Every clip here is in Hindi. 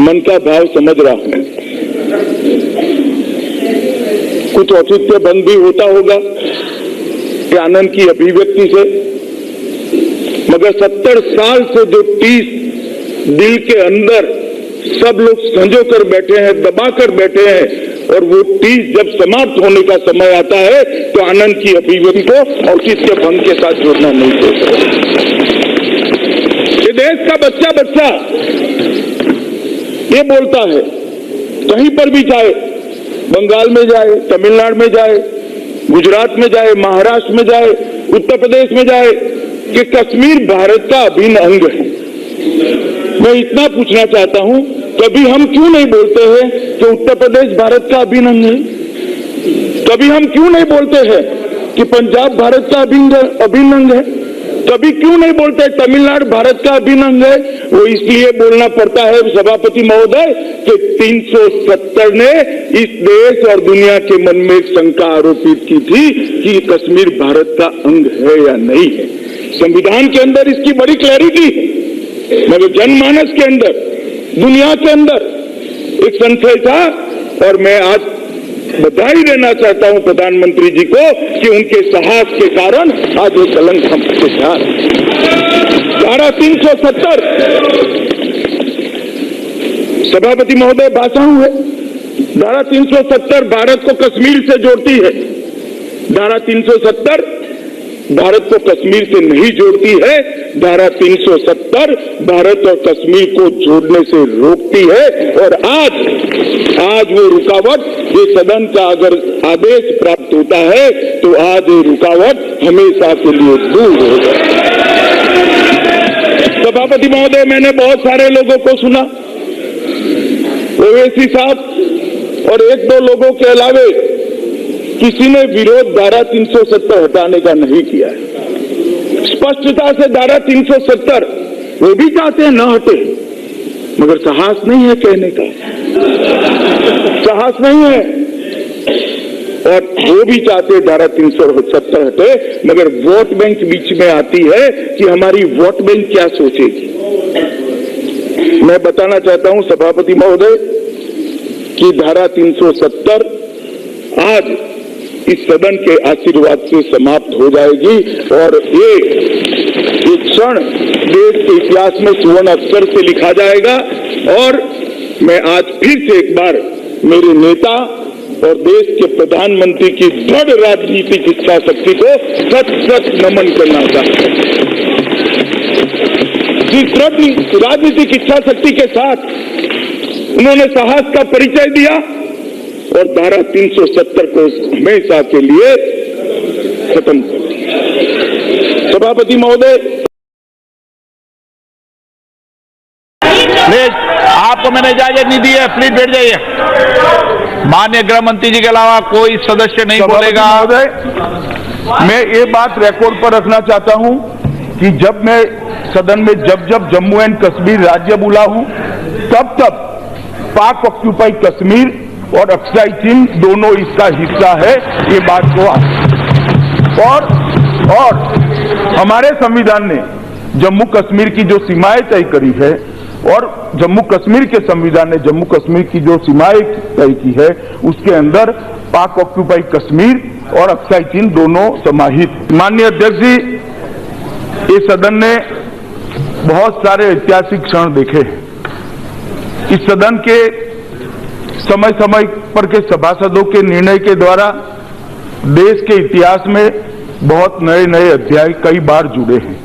मन का भाव समझ रहा हूं। कुछ औचित्य भंग भी होता होगा कि आनंद की अभिव्यक्ति से, मगर 70 साल से जो टीस दिल के अंदर सब लोग संजो कर बैठे हैं, दबा कर बैठे हैं, और वो टीस जब समाप्त होने का समय आता है तो आनंद की अभिव्यक्ति को औचित्य भंग के साथ जोड़ना नहीं चाहिए। ये देश का बच्चा बच्चा ये बोलता है, कहीं पर भी जाए, बंगाल में जाए, तमिलनाडु में जाए, गुजरात में जाए, महाराष्ट्र में जाए, उत्तर प्रदेश में जाए, कि कश्मीर भारत का अभिन्न अंग है। मैं इतना पूछना चाहता हूं, कभी हम क्यों नहीं बोलते हैं कि उत्तर प्रदेश भारत का अभिन्न अंग है? कभी हम क्यों नहीं बोलते हैं कि पंजाब भारत का अभिन्न अंग है? कभी क्यों नहीं बोलते तमिलनाडु भारत का अभिन्न अंग है? वो इसलिए बोलना पड़ता है सभापति महोदय कि 370 ने इस देश और दुनिया के मन में एक शंका आरोपित की थी कि कश्मीर भारत का अंग है या नहीं है। संविधान के अंदर इसकी बड़ी क्लैरिटी है, मगर जनमानस के अंदर, दुनिया के अंदर एक संशय था। और मैं आज बधाई देना चाहता हूं प्रधानमंत्री जी को कि उनके साहस के कारण आज ये कलंक हमसे था। धारा 370 सभापति महोदय भाषण है, धारा 370 भारत को कश्मीर से जोड़ती है। धारा 370 भारत को कश्मीर से नहीं जोड़ती है, धारा 370 भारत और कश्मीर को जोड़ने से रोकती है। और आज वो रुकावट, ये सदन का अगर आदेश प्राप्त होता है तो आज ये रुकावट हमेशा के लिए दूर हो जाए। सभापति महोदय, मैंने बहुत सारे लोगों को सुना, ओवैसी साहब और एक दो लोगों के अलावे किसी ने विरोध धारा 370 हटाने का नहीं किया है। स्पष्टता से धारा 370 वो भी चाहते हैं न हटे, मगर साहस नहीं है कहने का, साहस नहीं है। और वो भी चाहते हैं धारा 370 हटे, मगर वोट बैंक बीच में आती है कि हमारी वोट बैंक क्या सोचेगी। मैं बताना चाहता हूं सभापति महोदय कि धारा 370 आज इस सदन के आशीर्वाद से समाप्त हो जाएगी और ये क्षण देश के इतिहास में सुवर्ण अक्षर से लिखा जाएगा। और मैं आज फिर से एक बार मेरे नेता और देश के प्रधानमंत्री की दृढ़ राजनीतिक इच्छा शक्ति को सच सच नमन करना चाहता हूं। जिस दृढ़ राजनीतिक इच्छा शक्ति के साथ उन्होंने साहस का परिचय दिया और धारा 370 को हमेशा के लिए खत्म कर दिया। सभापति महोदय, प्लीज, आपको मैंने इजाजत नहीं दी है, प्लीज बैठ जाइए। माननीय गृह मंत्री जी के अलावा कोई सदस्य नहीं बोलेगा। महोदय, मैं ये बात रिकॉर्ड पर रखना चाहता हूं कि जब मैं सदन में जब जम्मू एंड कश्मीर राज्य बोला हूं, तब पाक ऑक्यूपाई कश्मीर और अक्साई चीन दोनों इसका हिस्सा है, ये बात को और हमारे संविधान ने जम्मू कश्मीर की जो सीमाएं तय करी है और जम्मू कश्मीर के संविधान ने जम्मू कश्मीर की जो सीमाएं तय की है उसके अंदर पाक ऑक्यूपाई कश्मीर और अक्साई चीन दोनों समाहित। माननीय अध्यक्ष जी, इस सदन ने बहुत सारे ऐतिहासिक क्षण देखे हैं। इस सदन के समय समय पर के सभासदों के निर्णय के द्वारा देश के इतिहास में बहुत नए नए अध्याय कई बार जुड़े हैं।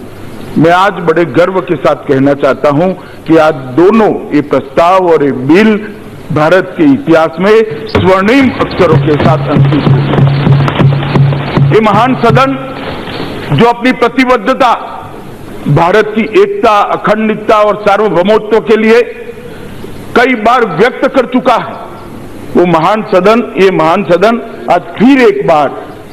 मैं आज बड़े गर्व के साथ कहना चाहता हूं कि आज दोनों ये प्रस्ताव और ये बिल भारत के इतिहास में स्वर्णिम अक्षरों के साथ अंकित हुए। ये महान सदन जो अपनी प्रतिबद्धता भारत की एकता, अखंडता और सार्वभौमत्व के लिए कई बार व्यक्त कर चुका है, वो महान सदन, ये महान सदन आज फिर एक बार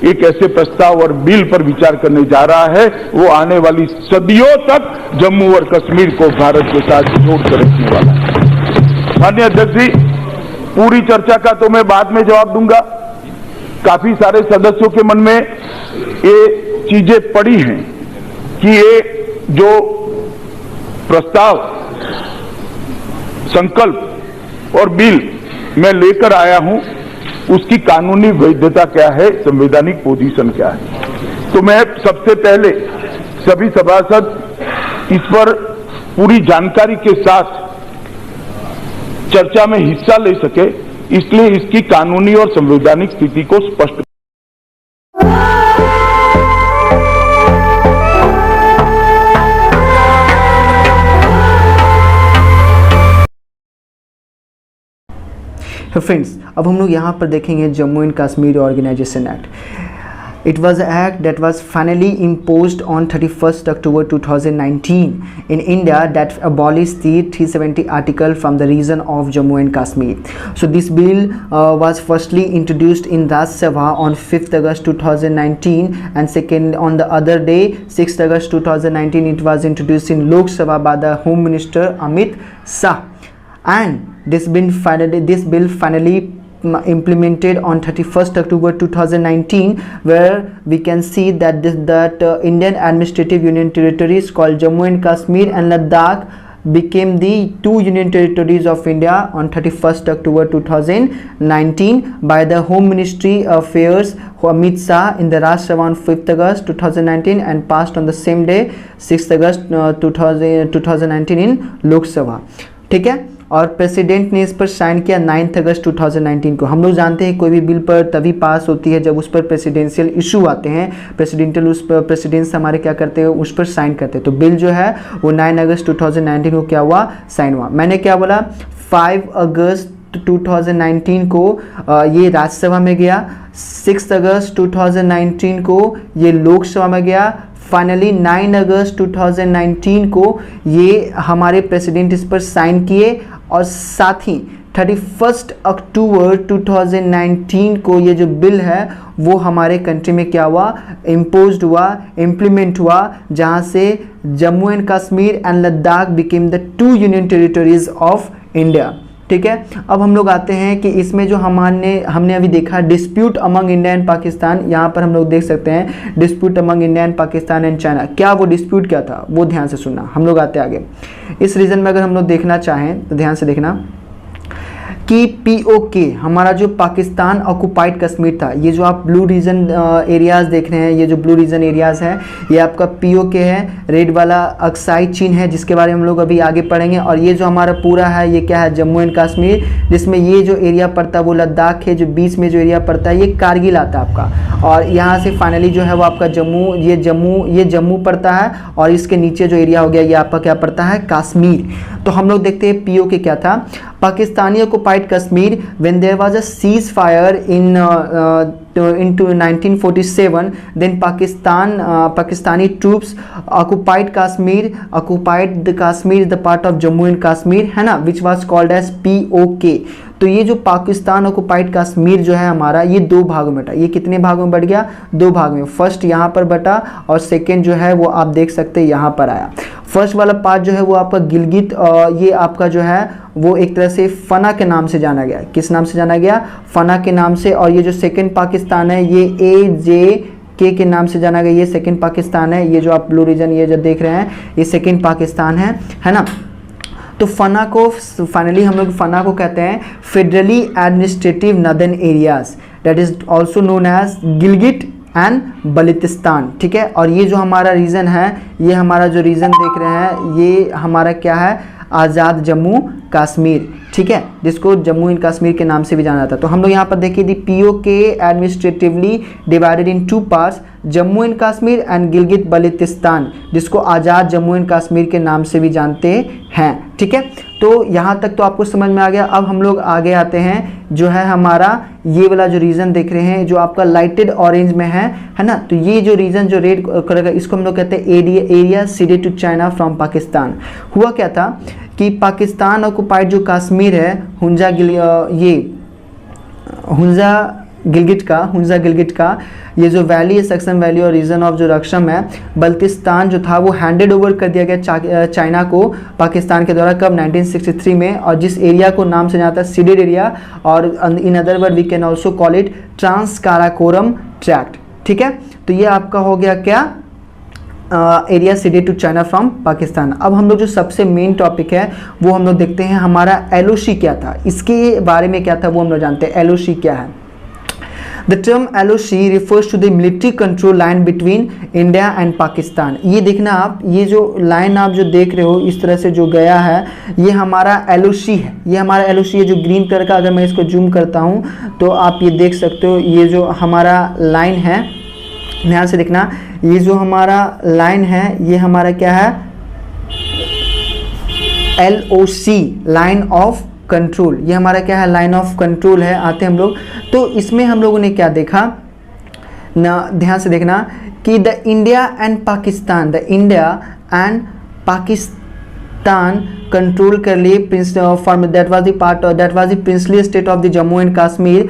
एक ऐसे प्रस्ताव और बिल पर विचार करने जा रहा है वो आने वाली सदियों तक जम्मू और कश्मीर को भारत के साथ जोड़कर रखने वाला है। माननीय अध्यक्ष जी, पूरी चर्चा का तो मैं बाद में जवाब दूंगा। काफी सारे सदस्यों के मन में ये चीजें पड़ी हैं कि ये जो प्रस्ताव, संकल्प और बिल मैं लेकर आया हूं, उसकी कानूनी वैधता क्या है, संवैधानिक पोजीशन क्या है। तो मैं सबसे पहले सभी सभासद इस पर पूरी जानकारी के साथ चर्चा में हिस्सा ले सके, इसलिए इसकी कानूनी और संवैधानिक स्थिति को स्पष्ट। फ्रेंड्स, अब हम लोग यहाँ पर देखेंगे Jammu and Kashmir organisation act. It was an act that was finally imposed on 31st October 2019 in India that abolished the 370 article from the region of Jammu and Kashmir. So this bill was firstly introduced in Rajya Sabha on 5th August 2019 and second on the other day 6th August 2019 it was introduced in Lok Sabha by the Home Minister Amit Shah, and this bill finally implemented on 31st October 2019, where we can see that Indian administrative union territories called Jammu and Kashmir and Ladakh became the two union territories of India on 31st October 2019 by the Home Ministry Affairs Amit Shah in the Rajya Sabha on 5th August 2019 and passed on the same day 6th August 2019 in Lok Sabha। ठीक है, और प्रेसिडेंट ने इस पर साइन किया 9 अगस्त 2019 को। हम लोग जानते हैं कोई भी बिल पर तभी पास होती है जब उस पर प्रेसिडेंशियल इशू आते हैं, उस पर प्रेसिडेंट्स हमारे क्या करते हैं, उस पर साइन करते हैं। तो बिल जो है वो 9 अगस्त 2019 को क्या हुआ, साइन हुआ। मैंने क्या बोला, 5 अगस्त 2019 को ये राज्यसभा में गया, 6 अगस्त 2019 को ये लोकसभा में गया, फाइनली 9 अगस्त 2019 को ये हमारे प्रेसिडेंट इस पर साइन किए, और साथ ही 31 अक्टूबर 2019 को ये जो बिल है वो हमारे कंट्री में क्या हुआ, इम्पोज्ड हुआ, इम्प्लीमेंट हुआ, जहाँ से Jammu and Kashmir and Ladakh became the 2 union territories of India. ठीक है, अब हम लोग आते हैं कि इसमें जो हमने अभी देखा dispute among India and Pakistan, यहाँ पर हम लोग देख सकते हैं dispute among India and Pakistan and China. क्या वो डिस्प्यूट क्या था, वो ध्यान से सुनना। हम लोग आते आगे इस रीजन में, अगर हम लोग देखना चाहें तो ध्यान से देखना कि POK हमारा जो पाकिस्तान ऑक्युपाइड कश्मीर था, ये जो आप ब्लू रीजन एरियाज़ देख रहे हैं, ये जो ब्लू रीजन एरियाज़ है ये आपका POK है, रेड वाला अक्साई चीन है जिसके बारे में हम लोग अभी आगे पढ़ेंगे, और ये जो हमारा पूरा है ये क्या है, जम्मू एंड कश्मीर, जिसमें ये जो एरिया पड़ता है वो लद्दाख है, जो बीच में जो एरिया पड़ता है ये कारगिल आता है आपका, और यहाँ से फाइनली जो है वो आपका ये जम्मू पड़ता है, और इसके नीचे जो एरिया हो गया ये आपका क्या पड़ता है, कश्मीर। तो हम लोग देखते हैं POK क्या था। Pakistani occupied Kashmir when there was a ceasefire into 1947, then Pakistani troops occupied the Kashmir, the part of Jammu and Kashmir है ना, which was called as POK। तो ये जो पाकिस्तान ऑक्युपाइड कश्मीर जो है हमारा, ये 2 भागों में बटा। ये कितने भागों में बढ़ गया, 2 भाग में। फर्स्ट यहाँ पर बटा और सेकेंड जो है वो आप देख सकते हैं यहाँ पर आया। फर्स्ट वाला पार्ट जो है वो आपका गिलगित, ये आपका जो है वो एक तरह से फना के नाम से जाना गया। किस नाम से जाना गया, फना के नाम से। और ये जो सेकेंड पाकिस्तान है ये AJK के नाम से जाना गया, ये सेकेंड पाकिस्तान है। ये जो आप ब्लू रीजन ये जो देख रहे हैं ये सेकेंड पाकिस्तान है ना। तो फना को फाइनली हम लोग फना को कहते हैं federally administrative northern areas, that is also known as Gilgit and Baltistan. ठीक है, और ये जो हमारा रीजन है, ये हमारा जो रीजन देख रहे हैं ये हमारा क्या है, आज़ाद जम्मू कश्मीर। ठीक है, जिसको जम्मू एंड कश्मीर के नाम से भी जाना जाता है। तो हम लोग यहाँ पर देखिए दी POK administratively divided in 2 parts, Jammu and Kashmir and Gilgit Baltistan, जिसको आज़ाद जम्मू एंड कश्मीर के नाम से भी जानते हैं। ठीक है, तो यहाँ तक तो आपको समझ में आ गया। अब हम लोग आगे आते हैं, जो है हमारा ये वाला जो रीजन देख रहे हैं जो आपका लाइटेड ऑरेंज में है ना। तो ये जो रीजन जो रेड करेगा इसको हम लोग कहते हैं area ceded to China from Pakistan. हुआ क्या था कि पाकिस्तान ऑक्युपाइड जो कश्मीर है, हुंजा गिलगिट का ये जो वैली है, सक्सन वैली और रीजन ऑफ जो रक्षम है, बल्तिस्तान जो था वो हैंडेड ओवर कर दिया गया चाइना को पाकिस्तान के द्वारा। कब, 1963 में। और जिस एरिया को नाम से जाता है सीडेड एरिया, और in other word we can also call it trans Karakoram tract. ठीक है, तो ये आपका हो गया क्या, area ceded to China from Pakistan. अब हम लोग जो सबसे मेन टॉपिक है वो हम लोग देखते हैं, हमारा LOC क्या था, इसके बारे में क्या था वो हम लोग जानते हैं। LOC क्या है? The term LOC refers to the military control line between India and Pakistan। ये देखना आप, ये जो लाइन आप जो देख रहे हो इस तरह से जो गया है, ये हमारा LOC है। ये हमारा LOC है जो ग्रीन कलर का, अगर मैं इसको जूम करता हूँ तो आप ये देख सकते हो, ये जो हमारा लाइन है, ध्यान से देखना, ये जो हमारा लाइन है ये हमारा क्या है? LOC, line of control. ये हमारा क्या है? लाइन ऑफ कंट्रोल है। आते हैं हम लोग, तो इसमें हम लोगों ने क्या देखा ना, ध्यान से देखना कि the India and Pakistan, the India and Pakistan control कर लिए that was the part, that was the princely state of the Jammu and Kashmir.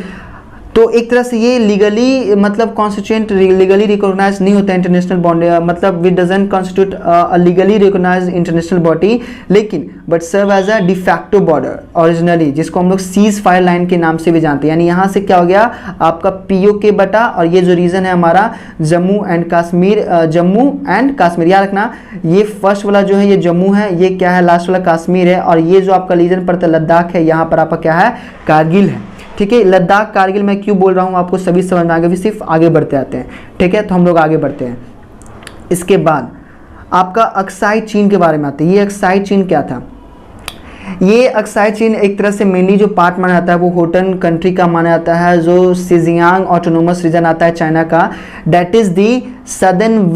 तो एक तरह से ये लीगली मतलब कॉन्स्टिट्यूएंट लीगली रिकॉग्नाइज नहीं होता इंटरनेशनल बॉडी, मतलब we doesn't constitute a legally recognise international body, लेकिन but serve as a de facto border originally, जिसको हम लोग सीज फायर लाइन के नाम से भी जानते हैं। यानी यहाँ से क्या हो गया आपका POK बटा, और ये जो रीजन है हमारा जम्मू एंड कश्मीर, जम्मू एंड कश्मीर, याद रखना ये फर्स्ट वाला जो है ये जम्मू है, ये क्या है लास्ट वाला कश्मीर है, और ये जो आपका रीजन पड़ता है लद्दाख है, यहाँ पर आपका क्या है? कारगिल है। ठीक है, लद्दाख कारगिल मैं क्यों बोल रहा हूँ आपको सभी समझ में आ गया, सिर्फ आगे बढ़ते आते हैं। ठीक है, तो हम लोग आगे बढ़ते हैं। इसके बाद आपका अक्साई चीन के बारे में आते हैं। ये अक्साई चीन क्या था? ये अक्साई चीन एक तरह से मेनली जो पार्ट माना जाता है वो होटन कंट्री का माना जाता है, जो सिजियांग ऑटोनोमस रीजन आता है चाइना का, that is the southern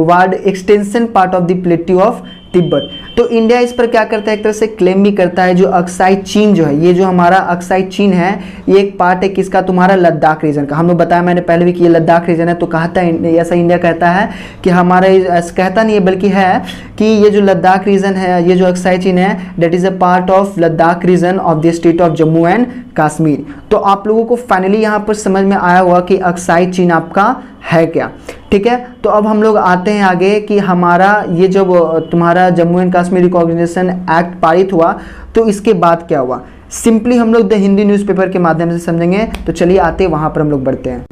ward extension part of the plateau of Tibet. तो इंडिया इस पर क्या करता है, एक तरह से क्लेम भी करता है, जो अक्साई चीन जो है, ये जो हमारा अक्साई चीन है ये एक पार्ट है किसका? तुम्हारा लद्दाख रीजन का। हम लोग बताया मैंने पहले भी कि ये लद्दाख रीजन है, तो कहता है ऐसा इंडिया कहता है कि हमारा, कहता नहीं है बल्कि है कि ये जो लद्दाख रीजन है, ये जो अक्साई चीन है, that is a part of Ladakh region of the state of Jammu and Kashmir. तो आप लोगों को फाइनली यहाँ पर समझ में आया होगा कि अक्साई चीन आपका है क्या। ठीक है, तो अब हम लोग आते हैं आगे कि हमारा ये जब तुम्हारा Jammu and Kashmir recognition act पारित हुआ तो इसके बाद क्या हुआ, सिंपली हम लोग द हिंदी न्यूज़पेपर के माध्यम से समझेंगे। तो चलिए आते हैं वहाँ पर हम लोग बढ़ते हैं।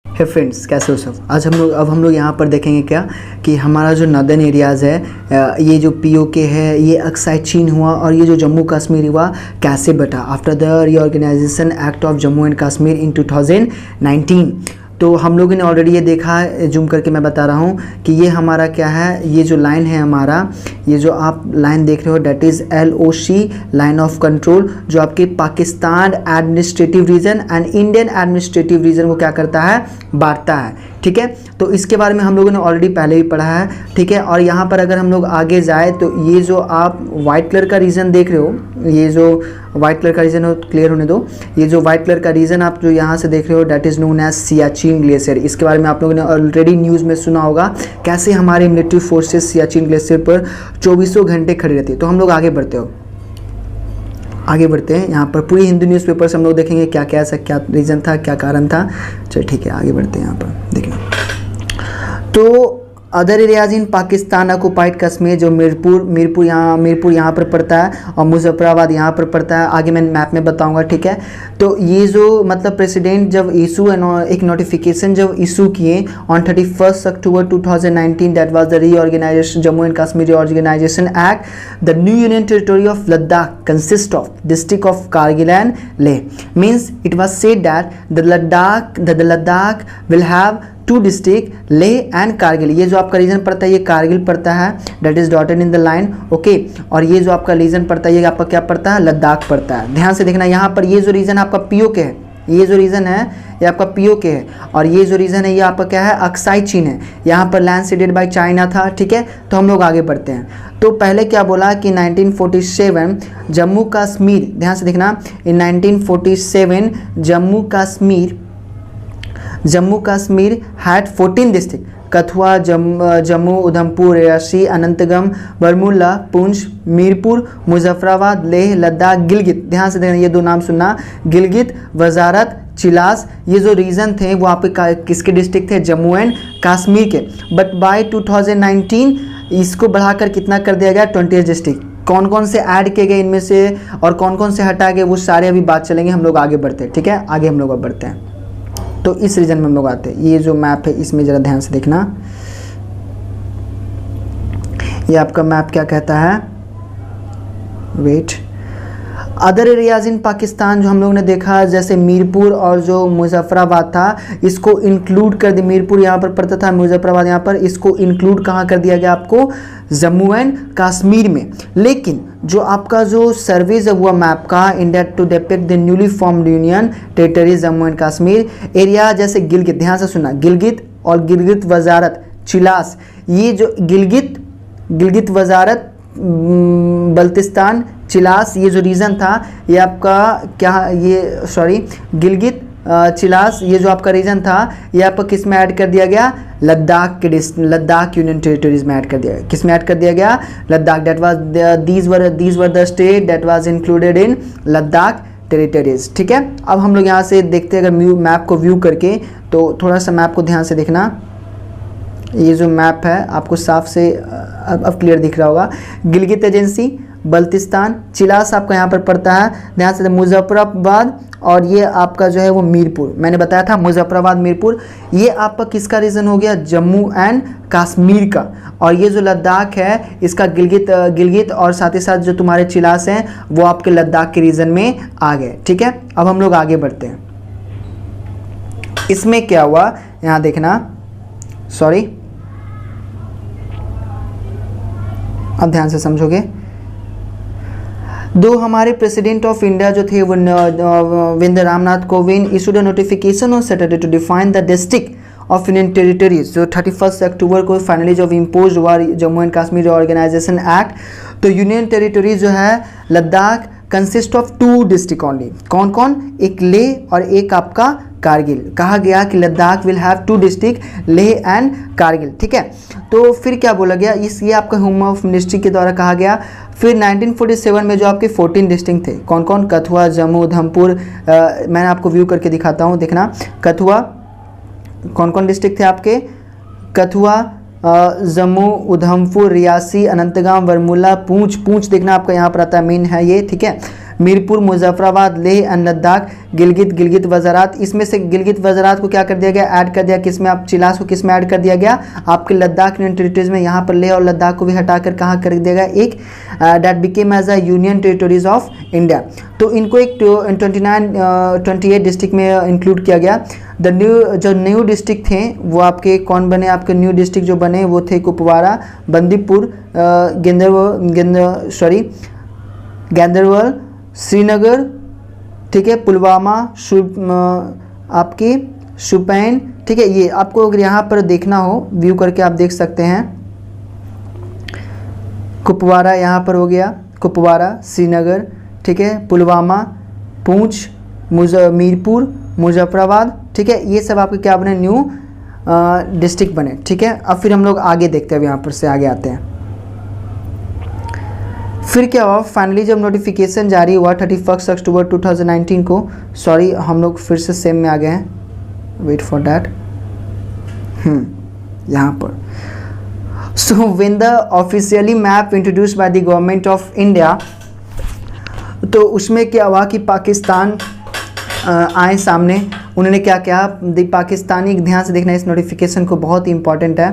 हे फ्रेंड्स, कैसे हो सब? आज हम लोग यहाँ पर देखेंगे क्या कि हमारा जो नॉर्दर्न एरियाज़ है, ये जो POK है, ये अक्साई चीन हुआ, और ये जो जम्मू कश्मीर हुआ कैसे बटा after the reorganisation act of Jammu and Kashmir in 2019। तो हम लोगों ने ऑलरेडी ये देखा है, जूम करके मैं बता रहा हूँ कि ये हमारा क्या है, ये जो लाइन है हमारा, ये जो आप लाइन देख रहे हो that is LOC, line of control, जो आपके Pakistan administrative region and Indian administrative region को क्या करता है? बांटता है। ठीक है, तो इसके बारे में हम लोगों ने ऑलरेडी पहले ही पढ़ा है। ठीक है, और यहाँ पर अगर हम लोग आगे जाए तो ये जो आप वाइट कलर का रीजन देख रहे हो, ये जो वाइट कलर का रीजन हो, क्लियर होने दो, ये जो वाइट कलर का रीजन आप जो यहाँ से देख रहे हो that is known as Siachen glacier. इसके बारे में आप लोगों ने ऑलरेडी न्यूज़ में सुना होगा कैसे हमारे मिलिट्री फोर्सेस सियाचिन ग्लेशियर पर 24 घंटे खड़ी रहती है। तो हम लोग आगे बढ़ते हैं यहाँ पर पूरी हिंदू न्यूज़पेपर से हम लोग देखेंगे क्या क्या ऐसा क्या रीज़न था, क्या कारण था। चलो ठीक है, आगे बढ़ते हैं यहाँ पर देखना। तो other areas in Pakistan occupied Kashmir, जो मीरपुर यहाँ पर पड़ता है, और मुजफ्फराबाद यहाँ पर पड़ता है, आगे मैं मैप में बताऊंगा। ठीक है, तो ये जो मतलब प्रेसिडेंट जब एक नोटिफिकेशन जब इशू किए on 31 October 2019, that was the reorganisation Jammu and Kashmir reorganisation act. The new union territory of Ladakh consist of district of Kargil and Leh. Means it was said that the Ladakh will have 2 district, Leh and Kargil. ये जो आपका रीजन पड़ता है ये कारगिल पड़ता है, that is dotted in the line. Okay, और ये जो आपका रीजन पड़ता है ये आपका क्या पड़ता है? लद्दाख पड़ता है। ध्यान से देखना, यहाँ पर ये जो रीजन आपका POK है, ये जो रीजन है ये आपका POK है, और ये जो रीजन है ये आपका क्या है? अक्साई चीन है। यहाँ पर लैंड सीडेड बाय चाइना था। ठीक है, तो हम लोग आगे बढ़ते हैं। तो पहले क्या बोला कि 1947 जम्मू कश्मीर, ध्यान से देखना, इन 1947 जम्मू कश्मीर हैड 14 डिस्ट्रिक्ट, कथुआ, जम्मू, उधमपुर, रियासी, अनंतगम, बरमुल्ला, पुंछ, मीरपुर, मुजफ्फराबाद, लेह, लद्दाख, गिलगित। ध्यान से देखना, ये 2 नाम सुनना, गिलगित, वजारत, चिलास। ये जो रीजन थे वो आपके किसके डिस्ट्रिक्ट थे? जम्मू एंड कश्मीर के। बट बाय 2019 इसको बढ़ाकर कितना कर दिया गया? 20 डिस्ट्रिक्ट। कौन कौन से ऐड किए गए इनमें से और कौन कौन से हटा गए वो सारे अभी बात चलेंगे। हम लोग आगे बढ़ते हैं। ठीक है, आगे हम लोग अब बढ़ते हैं। तो इस रीजन में हम लोग आते हैं। ये जो मैप है इसमें ज़रा ध्यान से देखना, ये आपका मैप क्या कहता है, wait, other areas in Pakistan जो हम लोग ने देखा, जैसे मीरपुर और जो मुजफ्फराबाद था, इसको इंक्लूड कर दिया। मीरपुर यहाँ पर पड़ता था, मुजफ्फराबाद यहाँ पर, इसको इंक्लूड कहाँ कर दिया गया आपको, जम्मू एंड कश्मीर में। लेकिन जो आपका जो सर्वे जब हुआ मैप का, India to depict the newly formed union territory Jammu and Kashmir area, जैसे गिलगित, ध्यान से सुनना, गिलगित और गिलगित वजारत चिलास, ये जो गिलगित वजारत बल्तिस्तान चिलास, ये जो रीजन था, ये आपका क्या, ये सॉरी गिलगित चिलास, ये जो आपका रीजन था, ये आपका किस में ऐड कर दिया गया, लद्दाख यूनियन टेरिटरीज में ऐड कर दिया गया। किस में ऐड कर दिया गया, Ladakh. That was these were the state that was included in Ladakh territories. ठीक है, अब हम लोग यहाँ से देखते हैं, अगर मैप को व्यू करके, तो थोड़ा सा मैप को ध्यान से देखना। ये जो मैप है आपको साफ से अब क्लियर दिख रहा होगा। गिलगित एजेंसी, बल्तिस्तान, चिलास आपका यहाँ पर पड़ता है, ध्यान से, मुजफ्फराबाद, और ये आपका जो है वो मीरपुर, मैंने बताया था मुजफ्फराबाद मीरपुर, ये आपका किसका रीजन हो गया, जम्मू एंड कश्मीर का। और ये जो लद्दाख है इसका गिलगित और साथ ही साथ जो तुम्हारे चिलास हैं वो आपके लद्दाख के रीजन में आ गए। ठीक है, अब हम लोग आगे बढ़ते हैं। इसमें क्या हुआ यहाँ देखना, सॉरी, अब ध्यान से समझोगे। दो हमारे प्रेसिडेंट ऑफ इंडिया जो थे वो वेंद्र Ramnath Kovind issued a notification on Saturday to define the district of union territories, जो 31 अक्टूबर को फाइनली जब इम्पोज हुआ Jammu and Kashmir organisation act, तो यूनियन टेरिटरीज जो है Ladakh consist of 2 district only. कौन कौन, एक लेह और एक आपका कारगिल। कहा गया कि Ladakh will have 2 district, Leh and Kargil. ठीक है, तो फिर क्या बोला गया, ये आपका होम ऑफ मिनिस्ट्री के द्वारा कहा गया। फिर 1947 में जो आपके 14 डिस्ट्रिक्ट थे, कौन कौन, कथुआ, जम्मू, उधमपुर, मैंने आपको व्यू करके दिखाता हूँ, देखना, कथुआ, कौन कौन डिस्ट्रिक्ट थे आपके, कथुआ, जम्मू, उधमपुर, रियासी, अनंतनाग, वर्मुला, पूंछ देखना आपका यहाँ पर आता है, मेन है ये। ठीक है, मीरपुर, मुजफ्फराबाद, लेह एंड लद्दाख, गिलगित वजारात। इसमें से गिलगित वजारात को क्या कर दिया गया, ऐड कर दिया किसमें, आप चिलास को किसमें ऐड कर दिया गया, आपके लद्दाख यूनियन टेरिटरीज में। यहाँ पर लेह और लद्दाख को भी हटाकर कहाँ कर दिया गया, एक that became as a union territories of India. तो इनको एक 28 डिस्ट्रिक्ट में इंक्लूड किया गया। जो न्यू डिस्ट्रिक्ट थे वो आपके कौन बने, आपके न्यू डिस्ट्रिक्ट जो बने वो थे कुपवारा, बंदीपुर, गैंदरबल, श्रीनगर, ठीक है, पुलवामा, आपकी शुपैन। ठीक है, ये आपको अगर यहाँ पर देखना हो व्यू करके आप देख सकते हैं, कुपवारा यहाँ पर हो गया, कुपवारा, श्रीनगर, ठीक है, पुलवामा, पूंछ, मीरपुर, मुजफ्फराबाद। ठीक है, ये सब आपके क्या बने, न्यू डिस्ट्रिक्ट बने। ठीक है, अब फिर हम लोग आगे देखते हैं, यहाँ पर से आगे आते हैं। फिर क्या हुआ, फाइनली जब नोटिफिकेशन जारी हुआ 31 अक्टूबर 2019 को, सॉरी हम लोग फिर से सेम में आ गए हैं, वेट फॉर डैट, यहाँ पर। So when the officially map introduced by the government of India, तो उसमें क्या हुआ कि पाकिस्तान आए सामने, उन्होंने क्या किया, द पाकिस्तानी, ध्यान से देखना इस नोटिफिकेशन को, बहुत ही इंपॉर्टेंट है।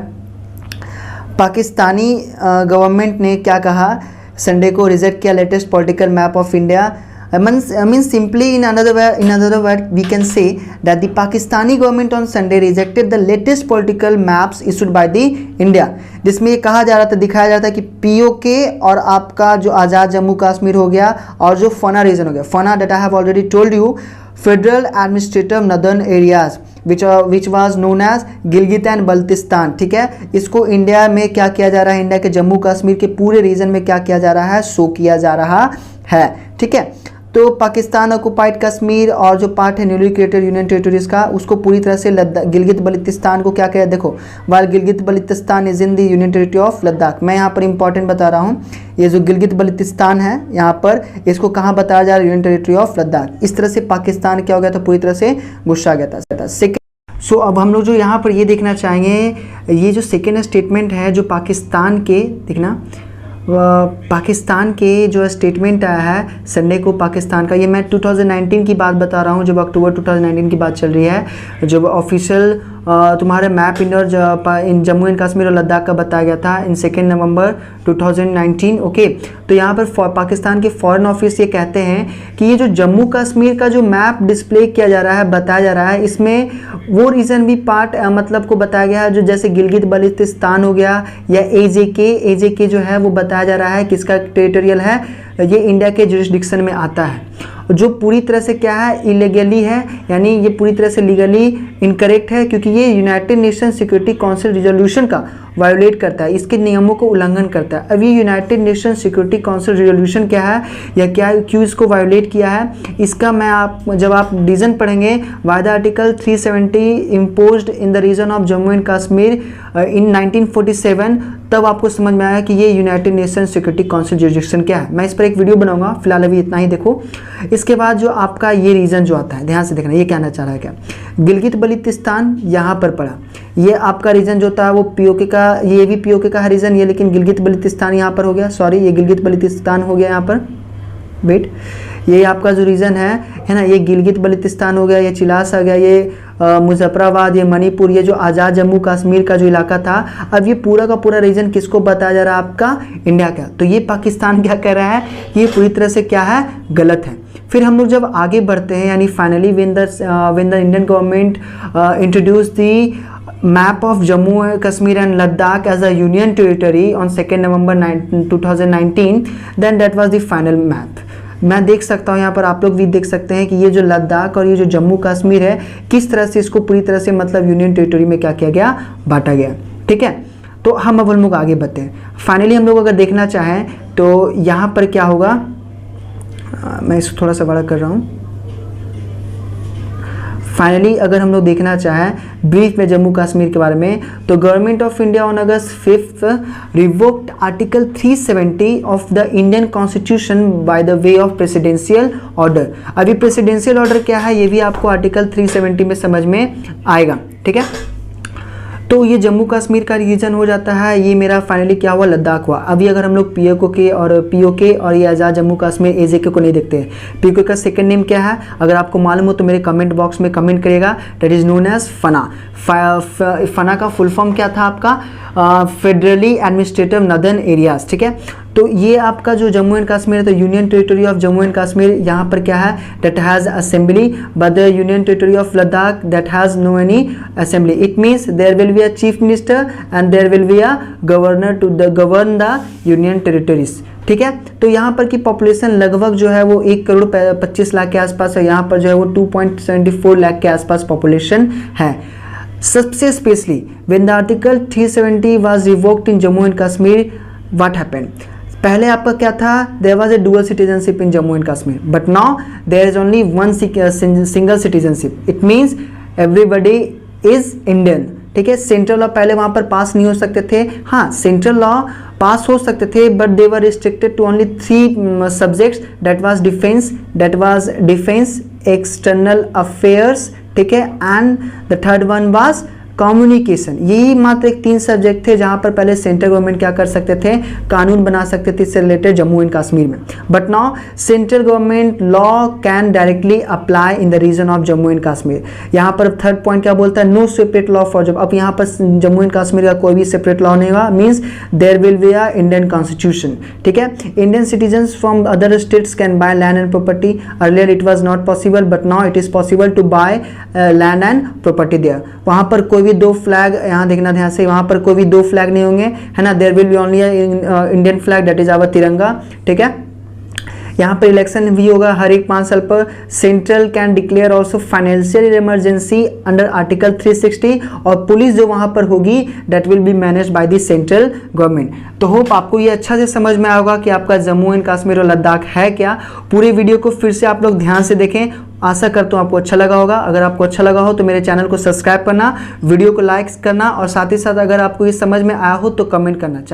पाकिस्तानी गवर्नमेंट ने क्या कहा, संडे को रिजेक्ट किया latest political map of India. means simply in another word we can say that the Pakistani government on Sunday rejected the latest political maps issued by the India, जिसमें ये कहा जा रहा था, दिखाया जा रहा था कि POK और आपका जो आज़ाद जम्मू कश्मीर हो गया और जो फना रीजन हो गया, FANA that I have already told you, federal administrative northern areas which was known as Gilgit and Baltistan. ठीक है, इसको इंडिया में क्या किया जा रहा है, इंडिया के जम्मू कश्मीर के पूरे रीजन में क्या किया जा रहा है, शो किया जा रहा है। ठीक है, तो पाकिस्तान ऑक्युपाइड कश्मीर और जो पार्ट है न्यूली क्रिएटेड यूनियन टेरिटरीज का, उसको पूरी तरह से गिलगित बल्तिस्तान को क्या किया, देखो वाल Gilgit Baltistan is in the union territory of Ladakh. मैं यहाँ पर इंपॉर्टेंट बता रहा हूँ, ये जो गिलगित बल्तिस्तान है यहाँ पर, इसको कहाँ बताया जा रहा है, यूनियन टेरिटरी ऑफ लद्दाख। इस तरह से पाकिस्तान क्या हो गया था, पूरी तरह से गुस्सा गया था। सो अब हम लोग जो यहाँ पर ये देखना चाहेंगे, ये जो सेकेंड स्टेटमेंट है जो पाकिस्तान के, देखना पाकिस्तान के जो स्टेटमेंट आया है संडे को पाकिस्तान का, ये मैं 2019 की बात बता रहा हूँ, जब अक्टूबर 2019 की बात चल रही है, जब ऑफिशियल तुम्हारे map in Jammu and Kashmir और लद्दाख का बताया गया था इन 2 नवंबर 2019। ओके, तो यहाँ पर पाकिस्तान के फॉरेन ऑफिस ये कहते हैं कि ये जो जम्मू कश्मीर का जो मैप डिस्प्ले किया जा रहा है, बताया जा रहा है, इसमें वो रीजन भी पार्ट मतलब को बताया गया है, जो जैसे गिलगित बल्तिस्तान हो गया या एजेके जो है वो बताया जा रहा है किसका टेरिटोरियल है, ये इंडिया के जुरिस्डिक्शन में आता है, जो पूरी तरह से क्या है, इलीगली है, यानी ये पूरी तरह से लीगली इनकरेक्ट है, क्योंकि ये United Nation Security council resolution का वायोलेट करता है, इसके नियमों को उल्लंघन करता है। अब ये United Nation Security council resolution क्या है या क्या क्यों इसको वायोलेट किया है, इसका मैं जब आप रीजन पढ़ेंगे, why the article 370 imposed in the region of Jammu and Kashmir in 1947, तब आपको समझ में आया कि ये United Nation Security Council jurisdiction क्या है। मैं इस पर एक वीडियो बनाऊंगा, फिलहाल अभी इतना ही देखो। इसके बाद जो आपका ये रीजन जो आता है, ध्यान से देखना, ये कहना चाह रहा है क्या, गिलगित बल्तिस्तान यहाँ पर पड़ा, ये आपका रीजन जो होता है वो पीओके का, ये भी पीओके का है रीजन ये, लेकिन गिलगित बल्तिस्तान यहाँ पर हो गया, सॉरी ये गिलगित बल्तिस्तान हो गया यहाँ पर, वेट, ये आपका जो रीजन है ना, ये गिलगित बल्तिस्तान हो गया, ये चिलास आ गया, ये मुजफ्फराबाद, ये मणिपुर, ये जो आज़ाद जम्मू कश्मीर का जो इलाका था। अब ये पूरा का पूरा रीजन किसको बताया जा रहा है, आपका इंडिया का। तो ये पाकिस्तान क्या कह रहा है, ये पूरी तरह से क्या है, गलत है। फिर हम लोग जब आगे बढ़ते हैं, यानी finally when the Indian government introduce the map of Jammu Kashmir and Ladakh as a union territory on 2 November 2019, then that was the final map. मैं देख सकता हूँ यहाँ पर, आप लोग भी देख सकते हैं कि ये जो लद्दाख और ये जो जम्मू कश्मीर है, किस तरह से इसको पूरी तरह से मतलब यूनियन टेरिटरी में क्या किया गया, बांटा गया। ठीक है, तो हम अब लोग आगे बढ़ते हैं। फाइनली हम लोग अगर देखना चाहें तो यहाँ पर क्या होगा, मैं इसको थोड़ा सा बड़ा कर रहा हूँ। फाइनली अगर हम लोग देखना चाहें ब्रीफ में जम्मू कश्मीर के बारे में, तो government of India on August 5 revoked article 370 of the Indian constitution by the way of presidential order. अभी प्रेसिडेंशियल ऑर्डर क्या है, ये भी आपको आर्टिकल 370 में समझ में आएगा। ठीक है, तो ये जम्मू कश्मीर का रीजन हो जाता है, ये मेरा फाइनली क्या हुआ, लद्दाख हुआ। अभी अगर हम लोग पीओके और ये आज़ाद जम्मू कश्मीर एजेके को नहीं देखते हैं, पीओके का सेकंड नेम क्या है, अगर आपको मालूम हो तो मेरे कमेंट बॉक्स में कमेंट करिएगा। दैट इज नोन एज फना। फना का फुल फॉर्म क्या था आपका, फेडरली एडमिनिस्ट्रेटिव नदर्न एरियाज। ठीक है, तो ये आपका जो जम्मू एंड कश्मीर है, तो union territory of Jammu and Kashmir यहाँ पर क्या है, that has assembly, but the union territory of Ladakh that has no any assembly. It means there will be a chief minister and there will be a governor to govern the union territories. ठीक है, तो यहाँ पर की पॉपुलेशन लगभग जो है वो 1,25,00,000 के आसपास है, यहाँ पर जो है वो 2.74 लाख के आसपास पॉपुलेशन है। सबसे specially when the article 370 was revoked in Jammu and Kashmir, what happened, पहले आपका क्या था, there was a dual citizenship in Jammu and Kashmir, but now there is only one single citizenship. It means everybody is Indian. ठीक है, सेंट्रल लॉ पहले वहाँ पर पास नहीं हो सकते थे, हाँ सेंट्रल लॉ पास हो सकते थे, but they were restricted to only 3 subjects, that was defence, external affairs, ठीक है, and the third one was communication. यही मात्र एक 3 सब्जेक्ट थे जहां पर पहले सेंट्रल गवर्नमेंट क्या कर सकते थे, कानून बना सकते थे इससे रिलेटेड जम्मू एंड कश्मीर में। But now central government law can directly apply in the region of Jammu and Kashmir. यहाँ पर थर्ड पॉइंट क्या बोलता है, no separate law for Jammu. अब यहाँ पर जम्मू एंड कश्मीर का कोई भी सेपरेट लॉ नहीं होगा, means there will be a Indian constitution. ठीक है, Indian citizens from other states can buy land and property. Earlier it was not possible, but now it is possible to buy land and property there. वहाँ पर कोई भी 2 फ्लैग, यहाँ देखना ध्यान से, वहाँ पर कोई भी 2 फ्लैग नहीं होंगे, है ना, there will be only Indian flag, that is our tiranga. ठीक है, यहाँ पर इलेक्शन भी होगा हर एक 5 साल पर। Central can declare also financial emergency under article 360, और पुलिस जो वहाँ पर होगी that will be manage by the central government. तो होप आपको ये अच्छा से समझ में आया होगा कि आपका जम्मू एंड कश्मीर और लद्दाख है क्या। पूरे वीडियो को फिर से आप लोग ध्यान से देखें, आशा करता हूँ आपको अच्छा लगा होगा। अगर आपको अच्छा लगा हो तो मेरे चैनल को सब्सक्राइब करना, वीडियो को लाइक करना, और साथ ही साथ अगर आपको ये समझ में आया हो तो कमेंट करना।